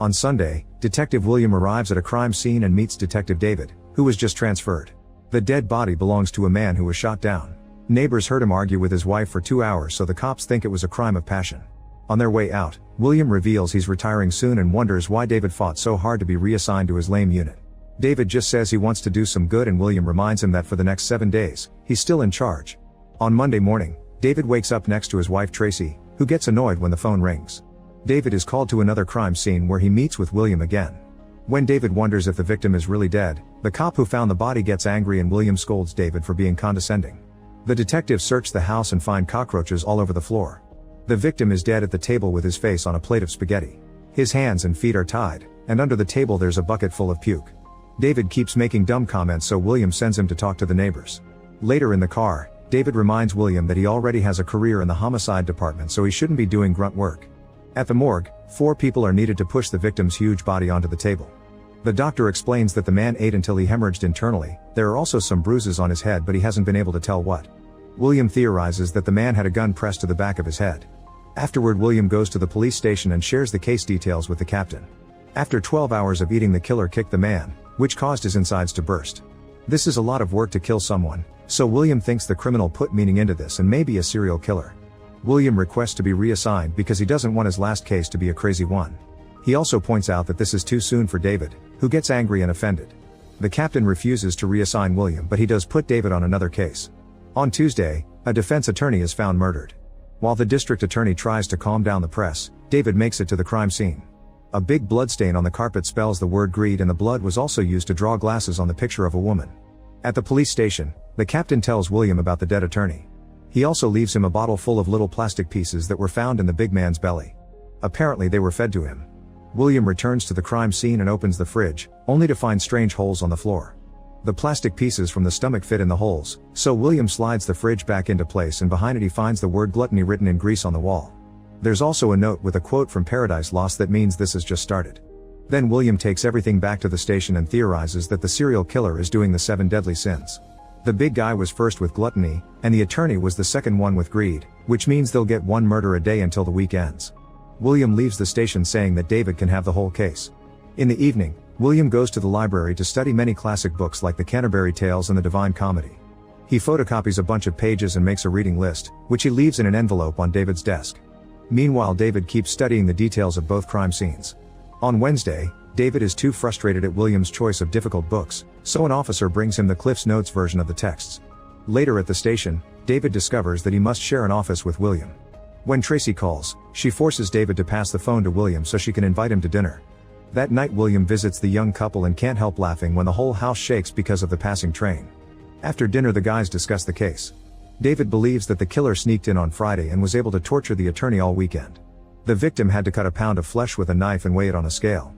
On Sunday, Detective William arrives at a crime scene and meets Detective David, who was just transferred. The dead body belongs to a man who was shot down. Neighbors heard him argue with his wife for 2 hours, so the cops think it was a crime of passion. On their way out, William reveals he's retiring soon and wonders why David fought so hard to be reassigned to his lame unit. David just says he wants to do some good, and William reminds him that for the next 7 days, he's still in charge. On Monday morning, David wakes up next to his wife Tracy, who gets annoyed when the phone rings. David is called to another crime scene where he meets with William again. When David wonders if the victim is really dead, the cop who found the body gets angry and William scolds David for being condescending. The detectives search the house and find cockroaches all over the floor. The victim is dead at the table with his face on a plate of spaghetti. His hands and feet are tied, and under the table there's a bucket full of puke. David keeps making dumb comments, so William sends him to talk to the neighbors. Later in the car, David reminds William that he already has a career in the homicide department, so he shouldn't be doing grunt work. At the morgue, 4 people are needed to push the victim's huge body onto the table. The doctor explains that the man ate until he hemorrhaged internally. There are also some bruises on his head, but he hasn't been able to tell what. William theorizes that the man had a gun pressed to the back of his head. Afterward, William goes to the police station and shares the case details with the captain. After 12 hours of eating, the killer kicked the man, which caused his insides to burst. This is a lot of work to kill someone, so William thinks the criminal put meaning into this and may be a serial killer. William requests to be reassigned because he doesn't want his last case to be a crazy one. He also points out that this is too soon for David, who gets angry and offended. The captain refuses to reassign William, but he does put David on another case. On Tuesday, a defense attorney is found murdered. While the district attorney tries to calm down the press, David makes it to the crime scene. A big bloodstain on the carpet spells the word greed, and the blood was also used to draw glasses on the picture of a woman. At the police station, the captain tells William about the dead attorney. He also leaves him a bottle full of little plastic pieces that were found in the big man's belly. Apparently they were fed to him. William returns to the crime scene and opens the fridge, only to find strange holes on the floor. The plastic pieces from the stomach fit in the holes, so William slides the fridge back into place, and behind it he finds the word gluttony written in grease on the wall. There's also a note with a quote from Paradise Lost that means this has just started. Then William takes everything back to the station and theorizes that the serial killer is doing the 7 deadly sins. The big guy was first with gluttony, and the attorney was the second one with greed, which means they'll get 1 murder a day until the week ends. William leaves the station saying that David can have the whole case. In the evening, William goes to the library to study many classic books like the Canterbury Tales and the Divine Comedy. He photocopies a bunch of pages and makes a reading list, which he leaves in an envelope on David's desk. Meanwhile, David keeps studying the details of both crime scenes. On Wednesday, David is too frustrated at William's choice of difficult books, so an officer brings him the Cliff's Notes version of the texts. Later at the station, David discovers that he must share an office with William. When Tracy calls, she forces David to pass the phone to William so she can invite him to dinner. That night, William visits the young couple and can't help laughing when the whole house shakes because of the passing train. After dinner, the guys discuss the case. David believes that the killer sneaked in on Friday and was able to torture the attorney all weekend. The victim had to cut a pound of flesh with a knife and weigh it on a scale.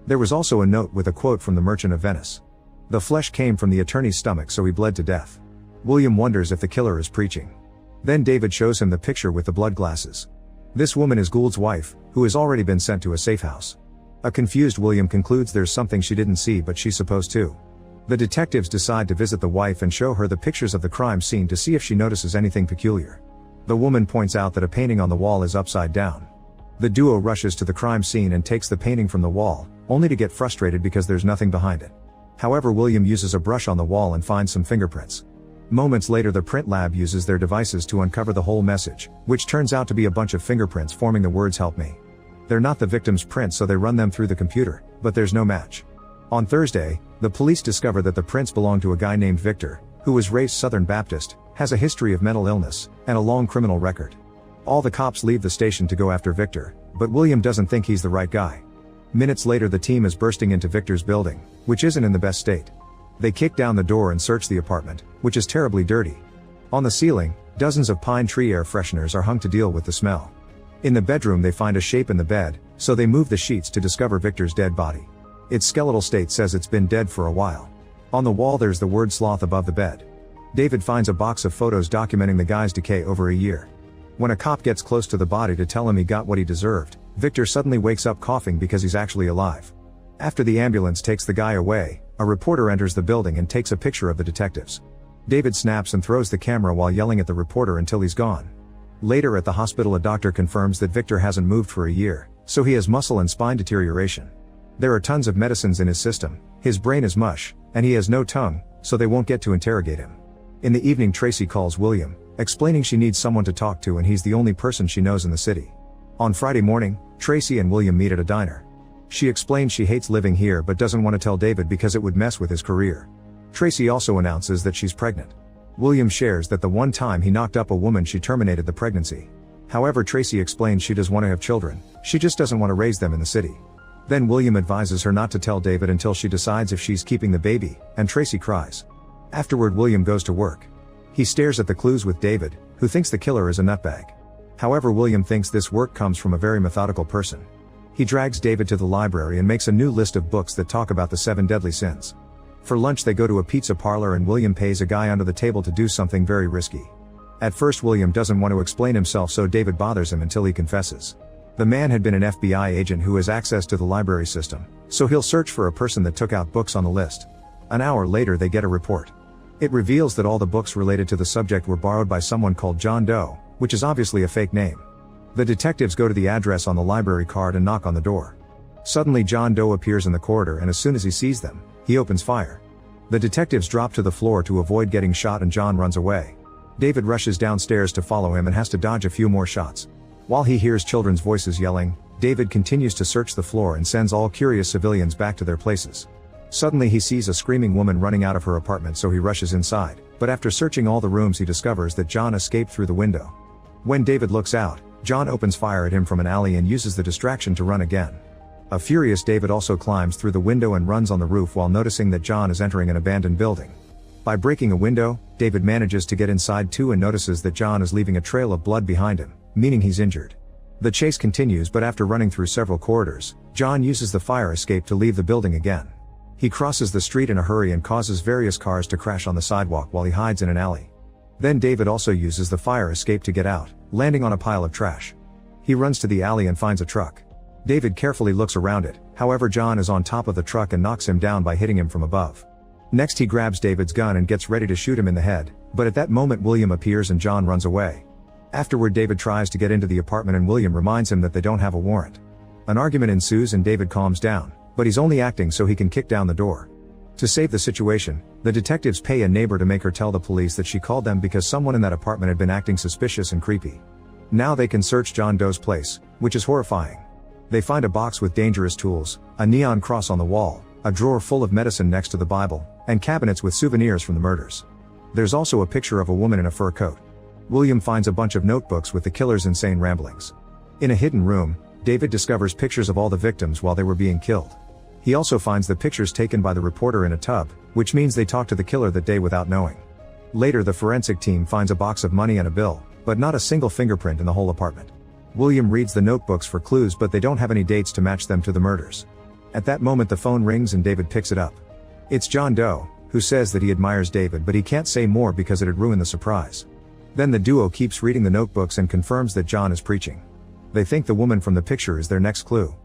There was also a note with a quote from the Merchant of Venice. The flesh came from the attorney's stomach, so he bled to death. William wonders if the killer is preaching. Then David shows him the picture with the blood glasses. This woman is Gould's wife, who has already been sent to a safe house. A confused William concludes there's something she didn't see but she's supposed to. The detectives decide to visit the wife and show her the pictures of the crime scene to see if she notices anything peculiar. The woman points out that a painting on the wall is upside down. The duo rushes to the crime scene and takes the painting from the wall, only to get frustrated because there's nothing behind it. However, William uses a brush on the wall and finds some fingerprints. Moments later, the print lab uses their devices to uncover the whole message, which turns out to be a bunch of fingerprints forming the words "help me." They're not the victim's prints, so they run them through the computer, but there's no match. On Thursday, the police discover that the prints belong to a guy named Victor, who was raised Southern Baptist, has a history of mental illness, and a long criminal record. All the cops leave the station to go after Victor, but William doesn't think he's the right guy. Minutes later, the team is bursting into Victor's building, which isn't in the best state. They kick down the door and search the apartment, which is terribly dirty. On the ceiling, dozens of pine tree air fresheners are hung to deal with the smell. In the bedroom, they find a shape in the bed, so they move the sheets to discover Victor's dead body. Its skeletal state says it's been dead for a while. On the wall, there's the word sloth above the bed. David finds a box of photos documenting the guy's decay over a year. When a cop gets close to the body to tell him he got what he deserved, Victor suddenly wakes up coughing because he's actually alive. After the ambulance takes the guy away, a reporter enters the building and takes a picture of the detectives. David snaps and throws the camera while yelling at the reporter until he's gone. Later at the hospital, a doctor confirms that Victor hasn't moved for a year, so he has muscle and spine deterioration. There are tons of medicines in his system, his brain is mush, and he has no tongue, so they won't get to interrogate him. In the evening Tracy calls William, explaining she needs someone to talk to and he's the only person she knows in the city. On Friday morning, Tracy and William meet at a diner. She explains she hates living here but doesn't want to tell David because it would mess with his career. Tracy also announces that she's pregnant. William shares that the one time he knocked up a woman she terminated the pregnancy. However, Tracy explains she does want to have children, she just doesn't want to raise them in the city. Then William advises her not to tell David until she decides if she's keeping the baby, and Tracy cries. Afterward William goes to work. He stares at the clues with David, who thinks the killer is a nutbag. However, William thinks this work comes from a very methodical person. He drags David to the library and makes a new list of books that talk about the 7 deadly sins. For lunch they go to a pizza parlor and William pays a guy under the table to do something very risky. At first William doesn't want to explain himself, so David bothers him until he confesses. The man had been an FBI agent who has access to the library system, so he'll search for a person that took out books on the list. An hour later they get a report. It reveals that all the books related to the subject were borrowed by someone called John Doe, which is obviously a fake name. The detectives go to the address on the library card and knock on the door. Suddenly John Doe appears in the corridor and as soon as he sees them, he opens fire. The detectives drop to the floor to avoid getting shot and John runs away. David rushes downstairs to follow him and has to dodge a few more shots. While he hears children's voices yelling, David continues to search the floor and sends all curious civilians back to their places. Suddenly he sees a screaming woman running out of her apartment, so he rushes inside, but after searching all the rooms he discovers that John escaped through the window. When David looks out, John opens fire at him from an alley and uses the distraction to run again. A furious David also climbs through the window and runs on the roof while noticing that John is entering an abandoned building. By breaking a window, David manages to get inside too and notices that John is leaving a trail of blood behind him, meaning he's injured. The chase continues, but after running through several corridors, John uses the fire escape to leave the building again. He crosses the street in a hurry and causes various cars to crash on the sidewalk while he hides in an alley. Then David also uses the fire escape to get out, landing on a pile of trash. He runs to the alley and finds a truck. David carefully looks around it, however John is on top of the truck and knocks him down by hitting him from above. Next he grabs David's gun and gets ready to shoot him in the head, but at that moment William appears and John runs away. Afterward David tries to get into the apartment and William reminds him that they don't have a warrant. An argument ensues and David calms down, but he's only acting so he can kick down the door. To save the situation, the detectives pay a neighbor to make her tell the police that she called them because someone in that apartment had been acting suspicious and creepy. Now they can search John Doe's place, which is horrifying. They find a box with dangerous tools, a neon cross on the wall, a drawer full of medicine next to the Bible, and cabinets with souvenirs from the murders. There's also a picture of a woman in a fur coat. William finds a bunch of notebooks with the killer's insane ramblings. In a hidden room, David discovers pictures of all the victims while they were being killed. He also finds the pictures taken by the reporter in a tub, which means they talked to the killer that day without knowing. Later the forensic team finds a box of money and a bill, but not a single fingerprint in the whole apartment. William reads the notebooks for clues, but they don't have any dates to match them to the murders. At that moment the phone rings and David picks it up. It's John Doe, who says that he admires David, but he can't say more because it'd ruin the surprise. Then the duo keeps reading the notebooks and confirms that John is preaching. They think the woman from the picture is their next clue.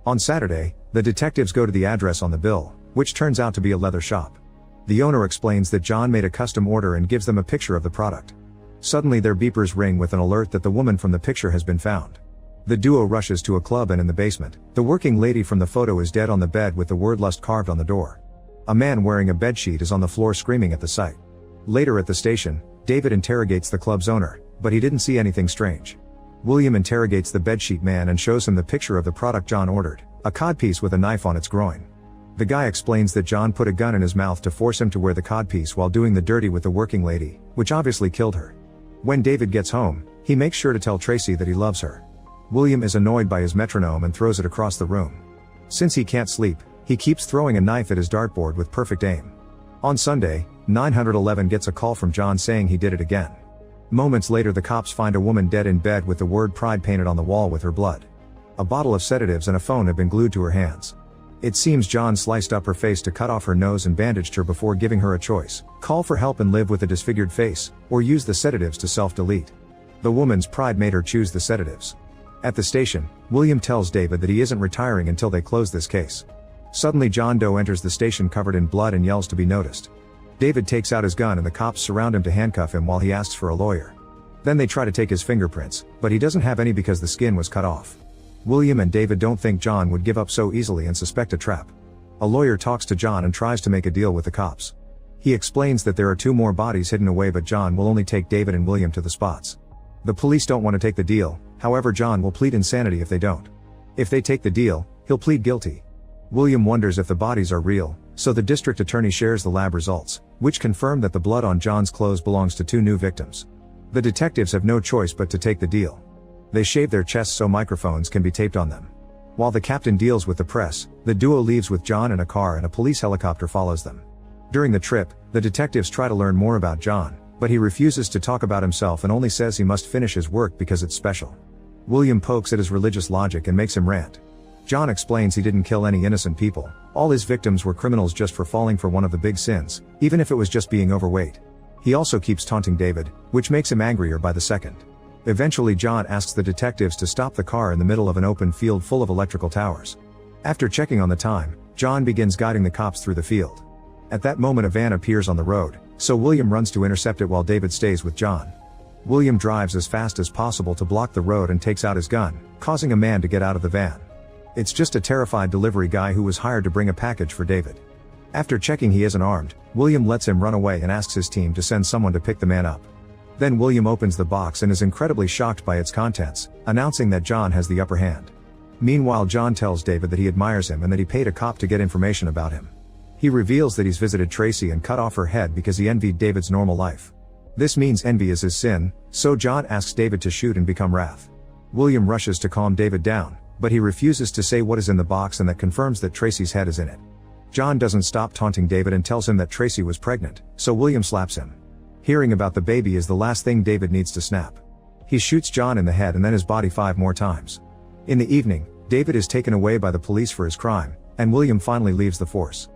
On Saturday, the detectives go to the address on the bill, which turns out to be a leather shop. The owner explains that John made a custom order and gives them a picture of the product. Suddenly their beepers ring with an alert that the woman from the picture has been found. The duo rushes to a club and in the basement, the working lady from the photo is dead on the bed with the word lust carved on the door. A man wearing a bedsheet is on the floor screaming at the sight. Later at the station, David interrogates the club's owner, but he didn't see anything strange. William interrogates the bedsheet man and shows him the picture of the product John ordered, a codpiece with a knife on its groin. The guy explains that John put a gun in his mouth to force him to wear the codpiece while doing the dirty with the working lady, which obviously killed her. When David gets home, he makes sure to tell Tracy that he loves her. William is annoyed by his metronome and throws it across the room. Since he can't sleep, he keeps throwing a knife at his dartboard with perfect aim. On Sunday, 911 gets a call from John saying he did it again. Moments later the cops find a woman dead in bed with the word pride painted on the wall with her blood. A bottle of sedatives and a phone have been glued to her hands. It seems John sliced up her face to cut off her nose and bandaged her before giving her a choice: call for help and live with a disfigured face, or use the sedatives to self-delete. The woman's pride made her choose the sedatives. At the station, William tells David that he isn't retiring until they close this case. Suddenly John Doe enters the station covered in blood and yells to be noticed. David takes out his gun and the cops surround him to handcuff him while he asks for a lawyer. Then they try to take his fingerprints, but he doesn't have any because the skin was cut off. William and David don't think John would give up so easily and suspect a trap. A lawyer talks to John and tries to make a deal with the cops. He explains that there are 2 more bodies hidden away, but John will only take David and William to the spots. The police don't want to take the deal, however John will plead insanity if they don't. If they take the deal, he'll plead guilty. William wonders if the bodies are real, so the district attorney shares the lab results, which confirm that the blood on John's clothes belongs to 2 new victims. The detectives have no choice but to take the deal. They shave their chests so microphones can be taped on them. While the captain deals with the press, the duo leaves with John in a car and a police helicopter follows them. During the trip, the detectives try to learn more about John, but he refuses to talk about himself and only says he must finish his work because it's special. William pokes at his religious logic and makes him rant. John explains he didn't kill any innocent people, all his victims were criminals just for falling for one of the big sins, even if it was just being overweight. He also keeps taunting David, which makes him angrier by the second. Eventually John asks the detectives to stop the car in the middle of an open field full of electrical towers. After checking on the time, John begins guiding the cops through the field. At that moment a van appears on the road, so William runs to intercept it while David stays with John. William drives as fast as possible to block the road and takes out his gun, causing a man to get out of the van. It's just a terrified delivery guy who was hired to bring a package for David. After checking he isn't armed, William lets him run away and asks his team to send someone to pick the man up. Then William opens the box and is incredibly shocked by its contents, announcing that John has the upper hand. Meanwhile John tells David that he admires him and that he paid a cop to get information about him. He reveals that he's visited Tracy and cut off her head because he envied David's normal life. This means envy is his sin, so John asks David to shoot and become wrath. William rushes to calm David down, but he refuses to say what is in the box and that confirms that Tracy's head is in it. John doesn't stop taunting David and tells him that Tracy was pregnant, so William slaps him. Hearing about the baby is the last thing David needs to snap. He shoots John in the head and then his body 5 more times. In the evening, David is taken away by the police for his crime, and William finally leaves the force.